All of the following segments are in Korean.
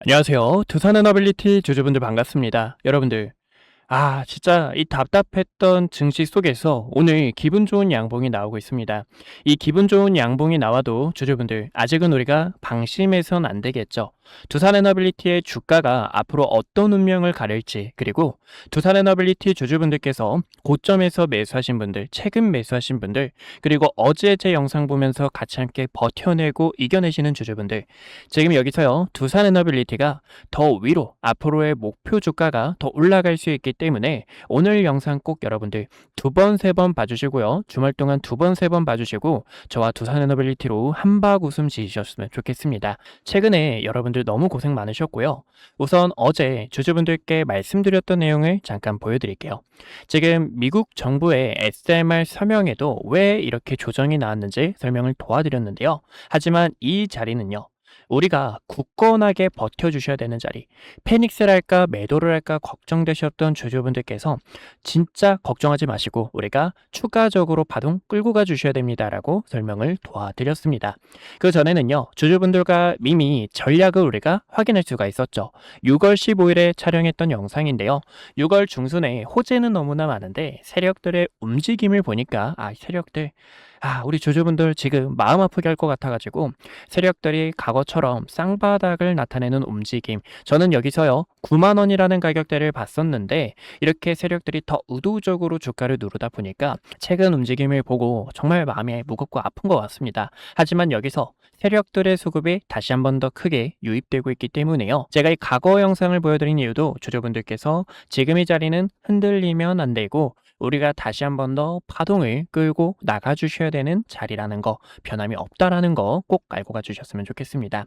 안녕하세요. 두산에너빌리티 주주분들 반갑습니다. 여러분들, 진짜 이 답답했던 증시 속에서 오늘 기분 좋은 양봉이 나오고 있습니다. 이 기분 좋은 양봉이 나와도 주주분들, 아직은 우리가 방심해선 안 되겠죠. 두산에너빌리티의 주가가 앞으로 어떤 운명을 가릴지, 그리고 두산에너빌리티 주주분들께서 고점에서 매수하신 분들, 최근 매수하신 분들, 그리고 어제 제 영상 보면서 같이 함께 버텨내고 이겨내시는 주주분들, 지금 여기서요, 두산에너빌리티가 더 위로 앞으로의 목표 주가가 더 올라갈 수 있기 때문에 오늘 영상 꼭 여러분들 두 번, 세 번 봐주시고요. 주말 동안 두 번, 세 번 봐주시고 저와 두산에너빌리티로 한박 웃음 지으셨으면 좋겠습니다. 최근에 여러분들 너무 고생 많으셨고요. 우선 어제 주주분들께 말씀드렸던 내용을 잠깐 보여드릴게요. 지금 미국 정부의 SMR 서명에도 왜 이렇게 조정이 나왔는지 설명을 도와드렸는데요. 하지만 이 자리는요, 우리가 굳건하게 버텨주셔야 되는 자리, 패닉셀 할까 매도를 할까 걱정되셨던 주주분들께서 진짜 걱정하지 마시고 우리가 추가적으로 파동 끌고 가 주셔야 됩니다라고 설명을 도와드렸습니다. 그 전에는요, 주주분들과 이미 전략을 우리가 확인할 수가 있었죠. 6월 15일에 촬영했던 영상인데요. 6월 중순에 호재는 너무나 많은데 세력들의 움직임을 보니까 세력들, 우리 주주분들 지금 마음 아프게 할 것 같아가지고 세력들이 과거처럼 쌍바닥을 나타내는 움직임, 저는 여기서요 9만원이라는 가격대를 봤었는데 이렇게 세력들이 더 의도적으로 주가를 누르다 보니까 최근 움직임을 보고 정말 마음이 무겁고 아픈 것 같습니다. 하지만 여기서 세력들의 수급이 다시 한 번 더 크게 유입되고 있기 때문에요, 제가 이 과거 영상을 보여드린 이유도 주주분들께서 지금 이 자리는 흔들리면 안 되고 우리가 다시 한 번 더 파동을 끌고 나가주셔야 되는 자리라는 거, 변함이 없다라는 거 꼭 알고 가주셨으면 좋겠습니다.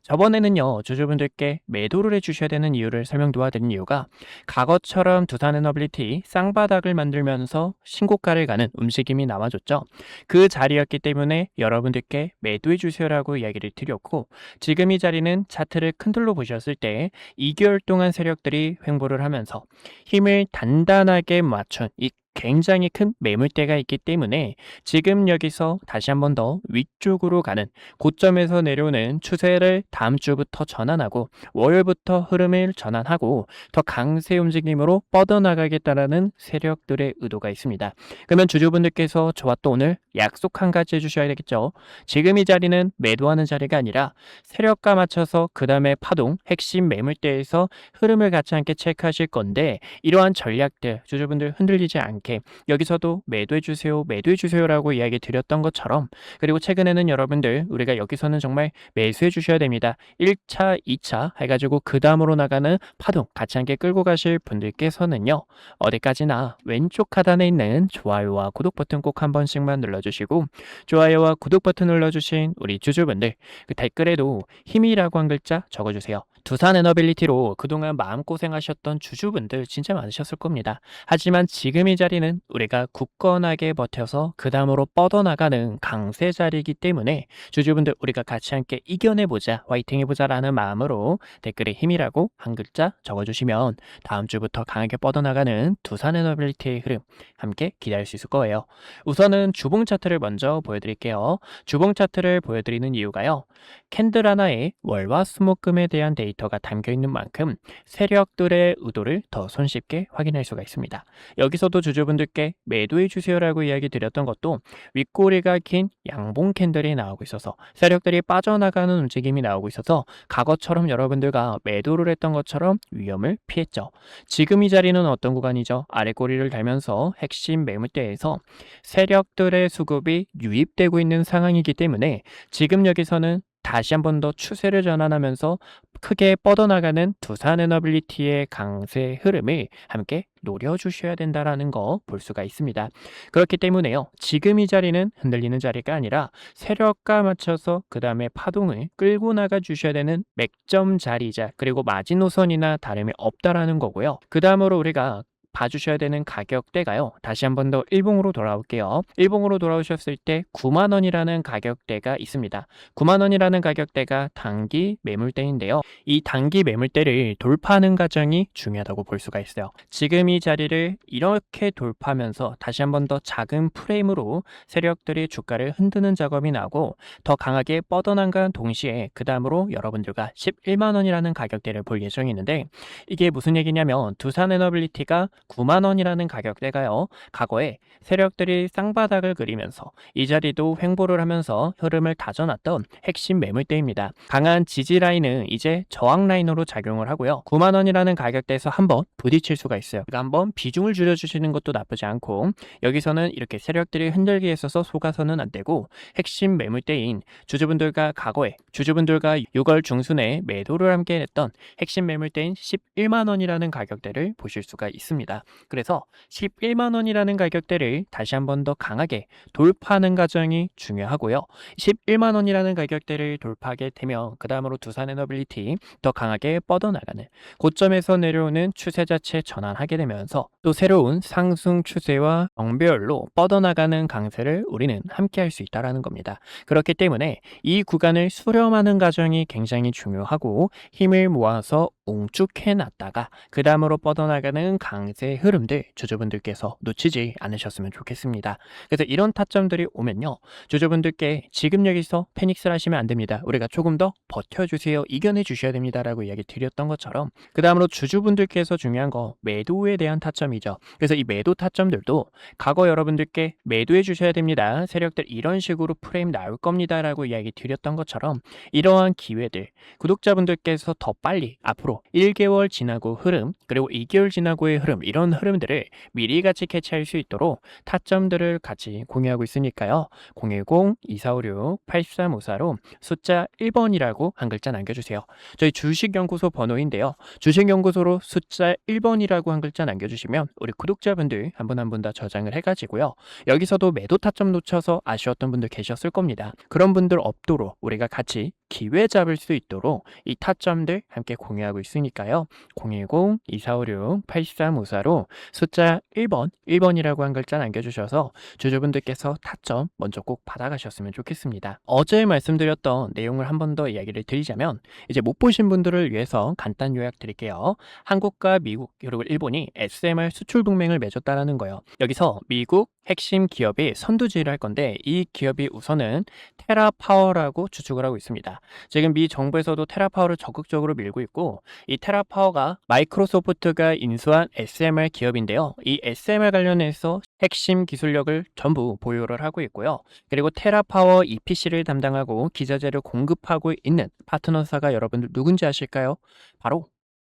저번에는요, 주주분들께 매도를 해주셔야 되는 이유를 설명 도와드린 이유가 과거처럼 두산에너빌리티 쌍바닥을 만들면서 신고가를 가는 움직임이 나와줬죠. 그 자리였기 때문에 여러분들께 매도해 주세요라고 이야기를 드렸고, 지금 이 자리는 차트를 큰 틀로 보셨을 때 2개월 동안 세력들이 횡보를 하면서 힘을 단단하게 맞춘 이 굉장히 큰 매물대가 있기 때문에 지금 여기서 다시 한 번 더 위쪽으로 가는, 고점에서 내려오는 추세를 다음 주부터 전환하고 월요일부터 흐름을 전환하고 더 강세 움직임으로 뻗어나가겠다라는 세력들의 의도가 있습니다. 그러면 주주분들께서 저와 또 오늘 약속 한 가지 해주셔야 되겠죠. 지금 이 자리는 매도하는 자리가 아니라 세력가 맞춰서 그 다음에 파동, 핵심 매물대에서 흐름을 같이 함께 체크하실 건데, 이러한 전략들 주주분들 흔들리지 않게 여기서도 매도해주세요 매도해주세요라고 이야기 드렸던 것처럼, 그리고 최근에는 여러분들 우리가 여기서는 정말 매수해 주셔야 됩니다. 1차 2차 해가지고 그 다음으로 나가는 파동 같이 함께 끌고 가실 분들께서는요, 어디까지나 왼쪽 하단에 있는 좋아요와 구독 버튼 꼭 한 번씩만 눌러주시고, 좋아요와 구독 버튼 눌러주신 우리 주주분들 그 댓글에도 힘이라고 한 글자 적어주세요. 두산에너빌리티로 그동안 마음고생하셨던 주주분들 진짜 많으셨을 겁니다. 하지만 지금 이 자리는 우리가 굳건하게 버텨서 그 다음으로 뻗어나가는 강세 자리이기 때문에 주주분들 우리가 같이 함께 이겨내보자, 화이팅 해보자 라는 마음으로 댓글에 힘이라고 한 글자 적어주시면 다음 주부터 강하게 뻗어나가는 두산에너빌리티의 흐름 함께 기다릴 수 있을 거예요. 우선은 주봉 차트를 먼저 보여드릴게요. 주봉 차트를 보여드리는 이유가요, 캔들 하나에 월화수목금에 대한 데이터가 담겨있는 만큼 세력들의 의도를 더 손쉽게 확인할 수가 있습니다. 여기서도 주주분들께 매도해 주세요라고 이야기 드렸던 것도 윗꼬리가 긴 양봉 캔들이 나오고 있어서 세력들이 빠져나가는 움직임이 나오고 있어서 과거처럼 여러분들과 매도를 했던 것처럼 위험을 피했죠. 지금 이 자리는 어떤 구간이죠? 아래꼬리를 달면서 핵심 매물대에서 세력들의 수급이 유입되고 있는 상황이기 때문에 지금 여기서는 다시 한 번 더 추세를 전환하면서 크게 뻗어나가는 두산에너빌리티의 강세 흐름을 함께 노려주셔야 된다라는 거 볼 수가 있습니다. 그렇기 때문에요, 지금 이 자리는 흔들리는 자리가 아니라 세력가 맞춰서 그 다음에 파동을 끌고 나가 주셔야 되는 맥점 자리이자 그리고 마지노선이나 다름이 없다라는 거고요. 그 다음으로 우리가 봐주셔야 되는 가격대가요. 다시 한 번 더 일봉으로 돌아올게요. 일봉으로 돌아오셨을 때 9만 원이라는 가격대가 있습니다. 9만 원이라는 가격대가 단기 매물대인데요. 이 단기 매물대를 돌파하는 과정이 중요하다고 볼 수가 있어요. 지금 이 자리를 이렇게 돌파하면서 다시 한 번 더 작은 프레임으로 세력들이 주가를 흔드는 작업이 나고 더 강하게 뻗어나간 동시에 그 다음으로 여러분들과 11만 원이라는 가격대를 볼 예정이있는데 이게 무슨 얘기냐면 두산에너빌리티가 9만 원이라는 가격대가요. 과거에 세력들이 쌍바닥을 그리면서 이 자리도 횡보를 하면서 흐름을 다져놨던 핵심 매물대입니다. 강한 지지 라인은 이제 저항 라인으로 작용을 하고요. 9만 원이라는 가격대에서 한번 부딪힐 수가 있어요. 그러니까 한번 비중을 줄여주시는 것도 나쁘지 않고 여기서는 이렇게 세력들이 흔들기에 있어서 속아서는 안 되고 핵심 매물대인 주주분들과 과거에 주주분들과 6월 중순에 매도를 함께 했던 핵심 매물대인 11만 원이라는 가격대를 보실 수가 있습니다. 그래서 11만 원이라는 가격대를 다시 한 번 더 강하게 돌파하는 과정이 중요하고요. 11만 원이라는 가격대를 돌파하게 되면 그 다음으로 두산에너빌리티 더 강하게 뻗어나가는 고점에서 내려오는 추세 자체 전환하게 되면서 또 새로운 상승 추세와 정배열로 뻗어나가는 강세를 우리는 함께 할 수 있다는 겁니다. 그렇기 때문에 이 구간을 수렴하는 과정이 굉장히 중요하고 힘을 모아서 웅축해 놨다가 그 다음으로 뻗어나가는 강세 흐름들 주주분들께서 놓치지 않으셨으면 좋겠습니다. 그래서 이런 타점들이 오면요. 주주분들께 지금 여기서 패닉스를 하시면 안 됩니다. 우리가 조금 더 버텨주세요. 이겨내 주셔야 됩니다. 라고 이야기 드렸던 것처럼 그 다음으로 주주분들께서 중요한 거 매도에 대한 타점이죠. 그래서 이 매도 타점들도 과거 여러분들께 매도해 주셔야 됩니다. 세력들 이런 식으로 프레임 나올 겁니다. 라고 이야기 드렸던 것처럼 이러한 기회들 구독자분들께서 더 빨리 앞으로 1개월 지나고 흐름 그리고 2개월 지나고의 흐름 이런 흐름들을 미리 같이 캐치할 수 있도록 타점들을 같이 공유하고 있으니까요. 010-2456-8354로 숫자 1번이라고 한 글자 남겨주세요. 저희 주식연구소 번호인데요. 주식연구소로 숫자 1번이라고 한 글자 남겨주시면 우리 구독자분들 한 분 한 분 다 저장을 해가지고요. 여기서도 매도 타점 놓쳐서 아쉬웠던 분들 계셨을 겁니다. 그런 분들 없도록 우리가 같이 기회 잡을 수 있도록 이 타점들 함께 공유하고 있으니까요. 010-2456-8354로 숫자 1번이라고 한 글자 남겨주셔서 주주분들께서 타점 먼저 꼭 받아가셨으면 좋겠습니다. 어제 말씀드렸던 내용을 한 번 더 이야기를 드리자면 이제 못 보신 분들을 위해서 간단 요약 드릴게요. 한국과 미국 그리고 일본이 SMR 수출 동맹을 맺었다라는 거예요. 여기서 미국 핵심 기업이 선두주의를 할 건데 이 기업이 우선은 테라파워라고 추측을 하고 있습니다. 지금 미 정부에서도 테라파워를 적극적으로 밀고 있고 이 테라파워가 마이크로소프트가 인수한 SMR 기업인데요. 이 SMR 관련해서 핵심 기술력을 전부 보유를 하고 있고요. 그리고 테라파워 EPC를 담당하고 기자재를 공급하고 있는 파트너사가 여러분들 누군지 아실까요? 바로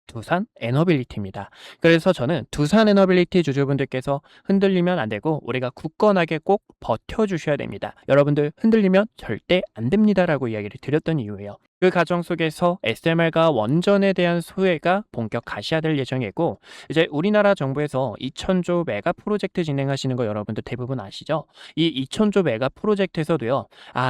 두산에너빌리티입니다. 그래서 저는 두산에너빌리티 주주분들께서 흔들리면 안 되고 우리가 굳건하게 꼭 버텨주셔야 됩니다. 여러분들 흔들리면 절대 안 됩니다라고 이야기를 드렸던 이유예요. 그 과정 속에서 SMR과 원전에 대한 소외가 본격 가시화될 예정이고 이제 우리나라 정부에서 2000조 메가 프로젝트 진행하시는 거 여러분들 대부분 아시죠? 이 2000조 메가 프로젝트에서도요.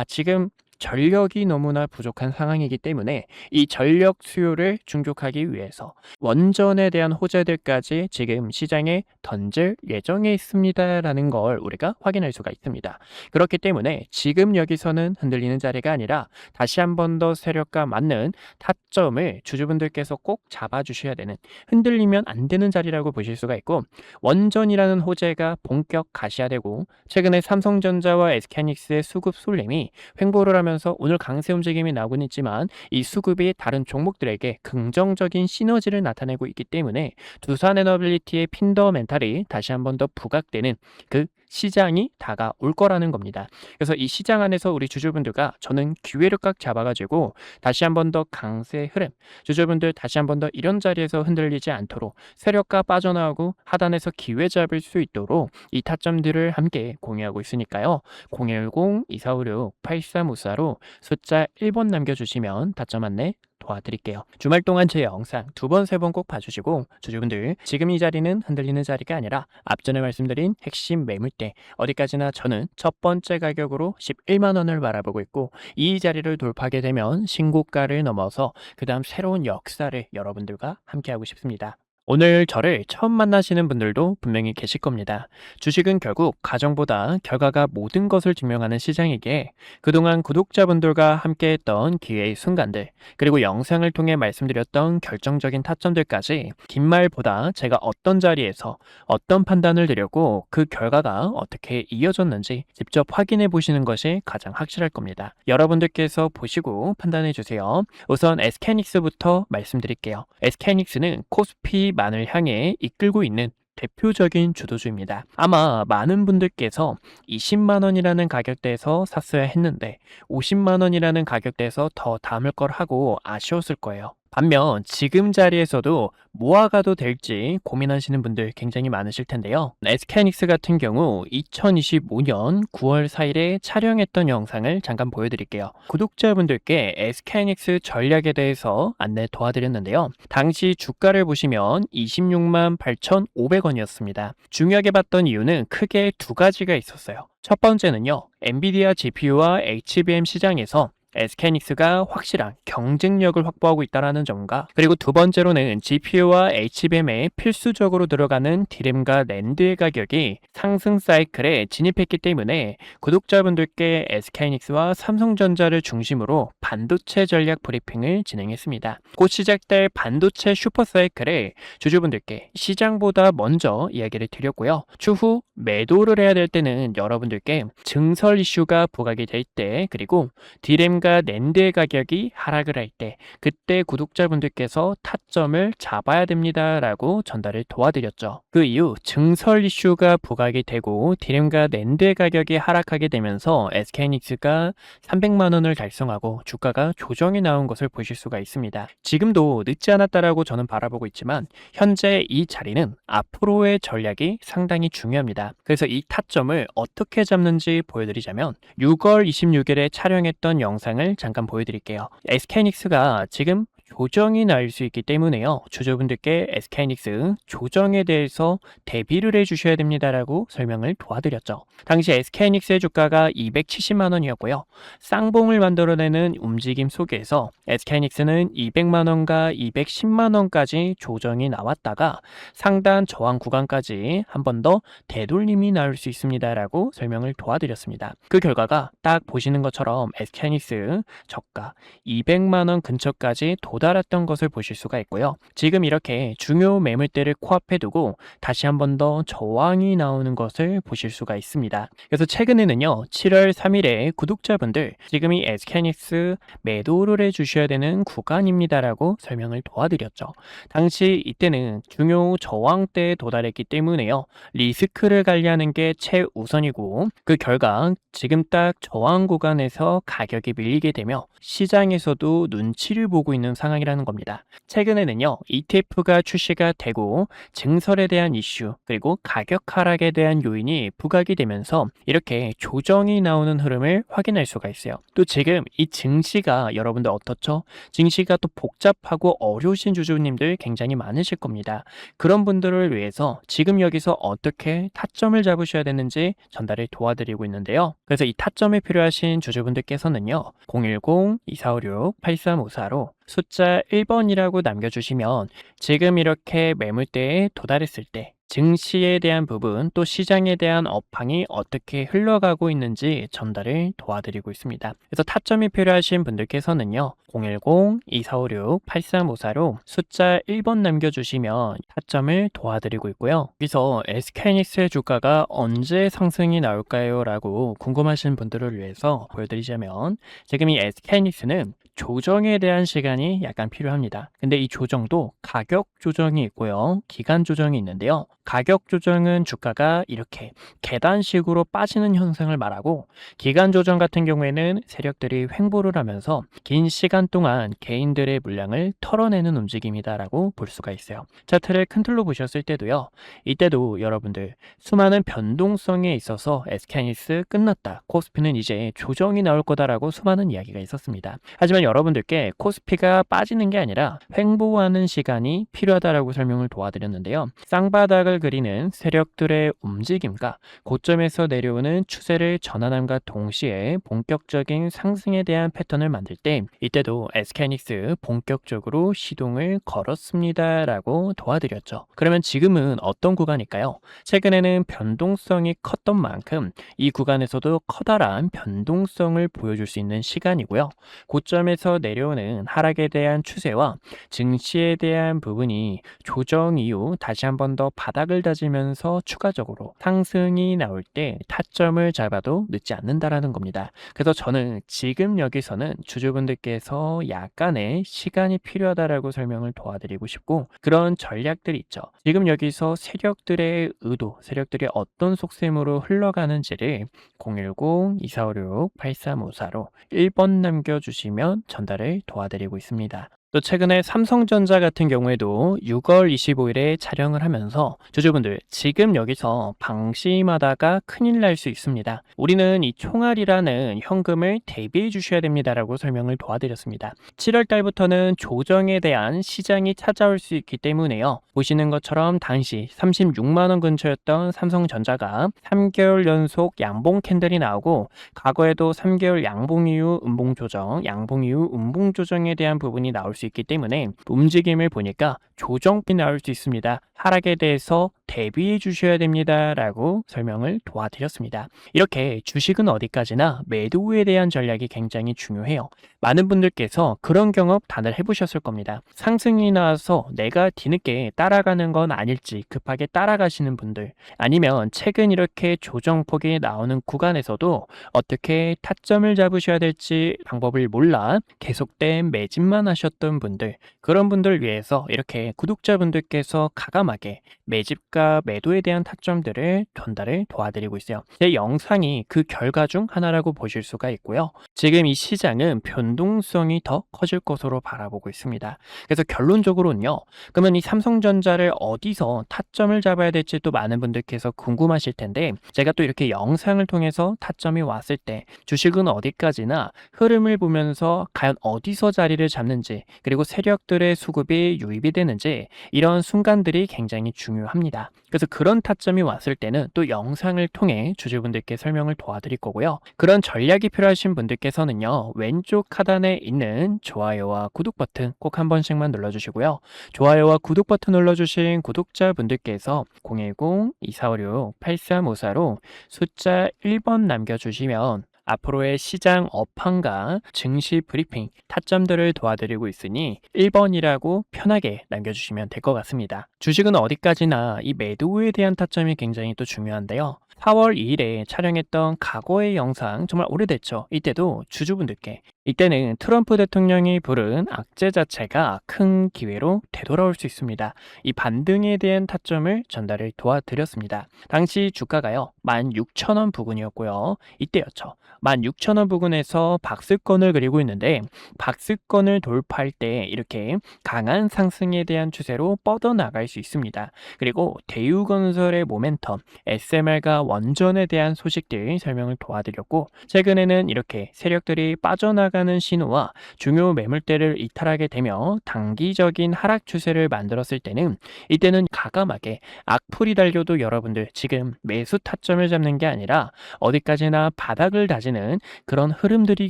지금 전력이 너무나 부족한 상황이기 때문에 이 전력 수요를 충족하기 위해서 원전에 대한 호재들까지 지금 시장에 던질 예정에 있습니다라는 걸 우리가 확인할 수가 있습니다. 그렇기 때문에 지금 여기서는 흔들리는 자리가 아니라 다시 한 번 더 세력과 맞는 타점을 주주분들께서 꼭 잡아주셔야 되는 흔들리면 안 되는 자리라고 보실 수가 있고 원전이라는 호재가 본격 가시화되고 최근에 삼성전자와 SK하이닉스의 수급 쏠림이 횡보를 하면서 오늘 강세 움직임이 나오곤 있지만 이 수급이 다른 종목들에게 긍정적인 시너지를 나타내고 있기 때문에 두산에너빌리티의 핀더멘탈이 다시 한 번 더 부각되는 그 시장이 다가올 거라는 겁니다. 그래서 이 시장 안에서 우리 주주분들과 저는 기회를 꽉 잡아가지고 다시 한 번 더 강세 흐름 주주분들 다시 한 번 더 이런 자리에서 흔들리지 않도록 세력과 빠져나오고 하단에서 기회 잡을 수 있도록 이 타점들을 함께 공유하고 있으니까요. 010-2456-8354로 숫자 1번 남겨주시면 타점 안내 도와드릴게요. 주말 동안 제 영상 2번, 3번 꼭 봐주시고 주주분들 지금 이 자리는 흔들리는 자리가 아니라 앞전에 말씀드린 핵심 매물대 어디까지나 저는 첫 번째 가격으로 11만 원을 바라보고 있고 이 자리를 돌파하게 되면 신고가를 넘어서 그 다음 새로운 역사를 여러분들과 함께하고 싶습니다. 오늘 저를 처음 만나시는 분들도 분명히 계실 겁니다. 주식은 결국 가정보다 결과가 모든 것을 증명하는 시장이기에 그동안 구독자분들과 함께했던 기회의 순간들, 그리고 영상을 통해 말씀드렸던 결정적인 타점들까지 긴 말보다 제가 어떤 자리에서 어떤 판단을 드렸고 그 결과가 어떻게 이어졌는지 직접 확인해 보시는 것이 가장 확실할 겁니다. 여러분들께서 보시고 판단해 주세요. 우선 SK하이닉스부터 말씀드릴게요. SK하이닉스는 코스피만을 향해 이끌고 있는 대표적인 주도주입니다. 아마 많은 분들께서 20만 원이라는 가격대에서 샀어야 했는데 50만 원이라는 가격대에서 더 담을 걸 하고 아쉬웠을 거예요. 반면 지금 자리에서도 모아가도 될지 고민하시는 분들 굉장히 많으실 텐데요. SK하이닉스 같은 경우 2025년 9월 4일에 촬영했던 영상을 잠깐 보여드릴게요. 구독자분들께 SK하이닉스 전략에 대해서 안내 도와드렸는데요. 당시 주가를 보시면 26만 8,500원이었습니다. 중요하게 봤던 이유는 크게 두 가지가 있었어요. 첫 번째는요, 엔비디아 GPU와 HBM 시장에서 SK하이닉스가 확실한 경쟁력을 확보하고 있다는 점과, 그리고 두 번째로는 GPU와 HBM에 필수적으로 들어가는 D램과 낸드의 가격이 상승 사이클에 진입했기 때문에 구독자분들께 SK하이닉스와 삼성전자를 중심으로 반도체 전략 브리핑을 진행했습니다. 곧 시작될 반도체 슈퍼 사이클에 주주분들께 시장보다 먼저 이야기를 드렸고요. 추후 매도를 해야 될 때는 여러분들께 증설 이슈가 부각이 될 때, 그리고 D램과 낸드의 가격이 하락을 할 때, 그때 구독자분들께서 타점을 잡아야 됩니다 라고 전달을 도와드렸죠. 그 이후 증설 이슈가 부각이 되고 D램과 낸드의 가격이 하락하게 되면서 SK하이닉스가 300만 원을 달성하고 주가가 조정이 나온 것을 보실 수가 있습니다. 지금도 늦지 않았다라고 저는 바라보고 있지만 현재 이 자리는 앞으로의 전략이 상당히 중요합니다. 그래서 이 타점을 어떻게 잡는지 보여드리자면 6월 26일에 촬영했던 영상을 잠깐 보여드릴게요. SK하이닉스가 지금 조정이 날 수 있기 때문에요. 주주분들께 SK하이닉스 조정에 대해서 대비를 해주셔야 됩니다라고 설명을 도와드렸죠. 당시 SK하이닉스의 주가가 270만 원이었고요. 쌍봉을 만들어내는 움직임 속에서 SK하이닉스는 200만 원과 210만 원까지 조정이 나왔다가 상단 저항 구간까지 한 번 더 되돌림이 나올 수 있습니다라고 설명을 도와드렸습니다. 그 결과가 딱 보시는 것처럼 SK하이닉스 저가 200만 원 근처까지 도달했던 것을 보실 수가 있고요. 지금 이렇게 중요 매물대를 코앞에 두고 다시 한 번 더 저항이 나오는 것을 보실 수가 있습니다. 그래서 최근에는요, 7월 3일에 구독자분들 지금이 SK하이닉스 매도를 해주셔야 되는 구간입니다라고 설명을 도와드렸죠. 당시 이때는 중요 저항대에 도달했기 때문에요, 리스크를 관리하는 게 최우선이고, 그 결과 지금 딱 저항 구간에서 가격이 밀리게 되며 시장에서도 눈치를 보고 있는 상황이라는 겁니다. 최근에는요, ETF가 출시가 되고 증설에 대한 이슈, 그리고 가격 하락에 대한 요인이 부각이 되면서 이렇게 조정이 나오는 흐름을 확인할 수가 있어요. 또 지금 이 증시가 여러분들 어떻죠? 증시가 또 복잡하고 어려우신 주주님들 굉장히 많으실 겁니다. 그런 분들을 위해서 지금 여기서 어떻게 타점을 잡으셔야 되는지 전달을 도와드리고 있는데요. 그래서 이 타점이 필요하신 주주분들께서는요, 010-2456-8354로 숫자 1번이라고 남겨주시면 지금 이렇게 매물대에 도달했을 때 증시에 대한 부분, 또 시장에 대한 업황이 어떻게 흘러가고 있는지 전달을 도와드리고 있습니다. 그래서 타점이 필요하신 분들께서는요, 010-2456-8354로 숫자 1번 남겨주시면 타점을 도와드리고 있고요. 여기서 SK하이닉스의 주가가 언제 상승이 나올까요? 라고 궁금하신 분들을 위해서 보여드리자면, 지금 이 SK하이닉스는 조정에 대한 시간이 약간 필요합니다. 근데 이 조정도 가격 조정이 있고요, 기간 조정이 있는데요. 가격 조정은 주가가 이렇게 계단식으로 빠지는 현상을 말하고, 기간 조정 같은 경우에는 세력들이 횡보를 하면서 긴 시간 동안 개인들의 물량을 털어내는 움직임이다라고 볼 수가 있어요. 차트를 큰 틀로 보셨을 때도요, 이때도 여러분들 수많은 변동성에 있어서 SK하이닉스 끝났다, 코스피는 이제 조정이 나올 거다라고 수많은 이야기가 있었습니다. 하지만 여러분들께 코스피가 빠지는 게 아니라 횡보하는 시간이 필요하다라고 설명을 도와드렸는데요. 쌍바닥을 그리는 세력들의 움직임과 고점에서 내려오는 추세를 전환함과 동시에 본격적인 상승에 대한 패턴을 만들 때 이때도 SK하이닉스 본격적으로 시동을 걸었습니다라고 도와드렸죠. 그러면 지금은 어떤 구간일까요? 최근에는 변동성이 컸던 만큼 이 구간에서도 커다란 변동성을 보여줄 수 있는 시간이고요. 고점에서 내려오는 하락에 대한 추세와 증시에 대한 부분이 조정 이후 다시 한 번 더 바닥을 다지면서 추가적으로 상승이 나올 때 타점을 잡아도 늦지 않는다라는 겁니다. 그래서 저는 지금 여기서는 주주분들께서 약간의 시간이 필요하다라고 설명을 도와드리고 싶고, 그런 전략들이 있죠. 지금 여기서 세력들의 의도, 세력들이 어떤 속셈으로 흘러가는지를 010-2456-8354로 1번 남겨주시면 전달을 도와드리고 있습니다. 또 최근에 삼성전자 같은 경우에도 6월 25일에 촬영을 하면서 주주분들 지금 여기서 방심하다가 큰일 날 수 있습니다. 우리는 이 총알이라는 현금을 대비해 주셔야 됩니다라고 설명을 도와드렸습니다. 7월 달부터는 조정에 대한 시장이 찾아올 수 있기 때문에요. 보시는 것처럼 당시 36만 원 근처였던 삼성전자가 3개월 연속 양봉 캔들이 나오고, 과거에도 3개월 양봉 이후 음봉 조정, 양봉 이후 음봉 조정에 대한 부분이 나올 수 있기 때문에 움직임을 보니까 조정이 나올 수 있습니다. 하락에 대해서 대비해 주셔야 됩니다 라고 설명을 도와드렸습니다. 이렇게 주식은 어디까지나 매도 후에 대한 전략이 굉장히 중요해요. 많은 분들께서 그런 경험 다들 해보셨을 겁니다. 상승이 나와서 내가 뒤늦게 따라가는 건 아닐지 급하게 따라가시는 분들, 아니면 최근 이렇게 조정폭이 나오는 구간에서도 어떻게 타점을 잡으셔야 될지 방법을 몰라 계속된 매집만 하셨던 분들, 그런 분들 위해서 이렇게 구독자분들께서 가감하게 매집과 매도에 대한 타점들을 전달을 도와드리고 있어요. 제 영상이 그 결과 중 하나라고 보실 수가 있고요. 지금 이 시장은 변동성이 더 커질 것으로 바라보고 있습니다. 그래서 결론적으로는요, 그러면 이 삼성전자를 어디서 타점을 잡아야 될지 또 많은 분들께서 궁금하실 텐데, 제가 또 이렇게 영상을 통해서 타점이 왔을 때 주식은 어디까지나 흐름을 보면서 과연 어디서 자리를 잡는지, 그리고 세력들의 수급이 유입이 되는지, 이런 순간들이 굉장히 중요합니다. 그래서 그런 타점이 왔을 때는 또 영상을 통해 주주분들께 설명을 도와드릴 거고요. 그런 전략이 필요하신 분들께서는요, 왼쪽 하단에 있는 좋아요와 구독 버튼 꼭 한 번씩만 눌러주시고요. 좋아요와 구독 버튼 눌러주신 구독자분들께서 010-2456-8354로 숫자 1번 남겨주시면 앞으로의 시장 업황과 증시 브리핑, 타점들을 도와드리고 있으니 1번이라고 편하게 남겨주시면 될 것 같습니다. 주식은 어디까지나 이 매도 후에 대한 타점이 굉장히 또 중요한데요. 4월 2일에 촬영했던 과거의 영상, 정말 오래됐죠. 이때도 주주분들께, 이때는 트럼프 대통령이 부른 악재 자체가 큰 기회로 되돌아올 수 있습니다. 이 반등에 대한 타점을 전달을 도와드렸습니다. 당시 주가가요 16,000원 부근이었고요. 이때였죠. 16,000원 부근에서 박스권을 그리고 있는데, 박스권을 돌파할 때 이렇게 강한 상승에 대한 추세로 뻗어나갈 수 있습니다. 그리고 대우건설의 모멘텀, SMR과 원전에 대한 소식들 설명을 도와드렸고, 최근에는 이렇게 세력들이 빠져나가는 신호와 중요 매물대를 이탈하게 되며 단기적인 하락 추세를 만들었을 때는, 이때는 가감하게 악플이 달려도 여러분들 지금 매수 타점을 잡는 게 아니라 어디까지나 바닥을 다지는 그런 흐름들이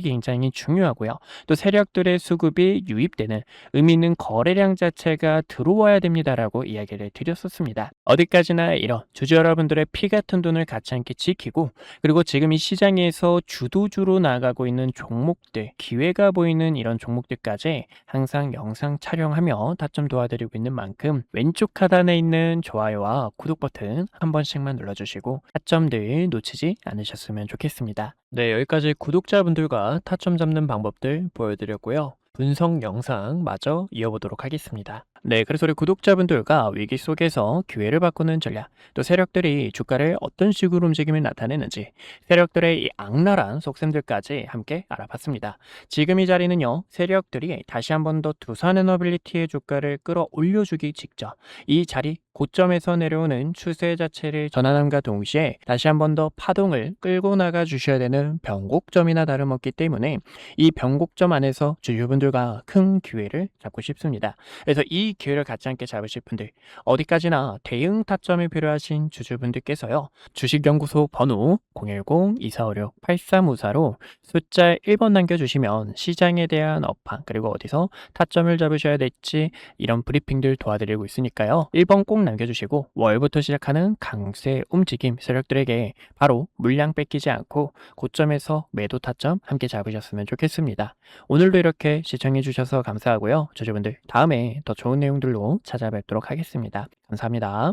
굉장히 중요하고요. 또 세력들의 수급이 유입되는 의미 있는 거래량 자체가 들어와야 됩니다라고 이야기를 드렸었습니다. 어디까지나 이런 주주 여러분들의 피 같은 돈을 가치 않게 지키고, 그리고 지금 이 시장에서 주도주로 나가고 있는 종목들, 기회가 보이는 이런 종목들까지 항상 영상 촬영하며 타점 도와드리고 있는 만큼 왼쪽 하단에 있는 좋아요와 구독 버튼 한 번씩만 눌러주시고 타점들 놓치지 않으셨으면 좋겠습니다. 네, 여기까지 구독자분들과 타점 잡는 방법들 보여드렸고요. 분석 영상 마저 이어보도록 하겠습니다. 네, 그래서 우리 구독자분들과 위기 속에서 기회를 바꾸는 전략, 또 세력들이 주가를 어떤 식으로 움직임을 나타내는지, 세력들의 이 악랄한 속셈들까지 함께 알아봤습니다. 지금 이 자리는요, 세력들이 다시 한 번 더 두산에너빌리티의 주가를 끌어올려주기 직전 이 자리 고점에서 내려오는 추세 자체를 전환함과 동시에 다시 한 번 더 파동을 끌고 나가 주셔야 되는 변곡점이나 다름없기 때문에 이 변곡점 안에서 주주분들과 큰 기회를 잡고 싶습니다. 그래서 이 기회를 갖지 않게 잡으실 분들, 어디까지나 대응 타점이 필요하신 주주분들께서요. 주식연구소 번호 010-2456-8354로 숫자 1번 남겨주시면 시장에 대한 업황 그리고 어디서 타점을 잡으셔야 될지 이런 브리핑들 도와드리고 있으니까요. 1번 꼭 남겨주시고 월부터 시작하는 강세 움직임 세력들에게 바로 물량 뺏기지 않고 고점에서 매도 타점 함께 잡으셨으면 좋겠습니다. 오늘도 이렇게 시청해 주셔서 감사하고요. 주주분들 다음에 더 좋은 내용들로 찾아뵙도록 하겠습니다. 감사합니다.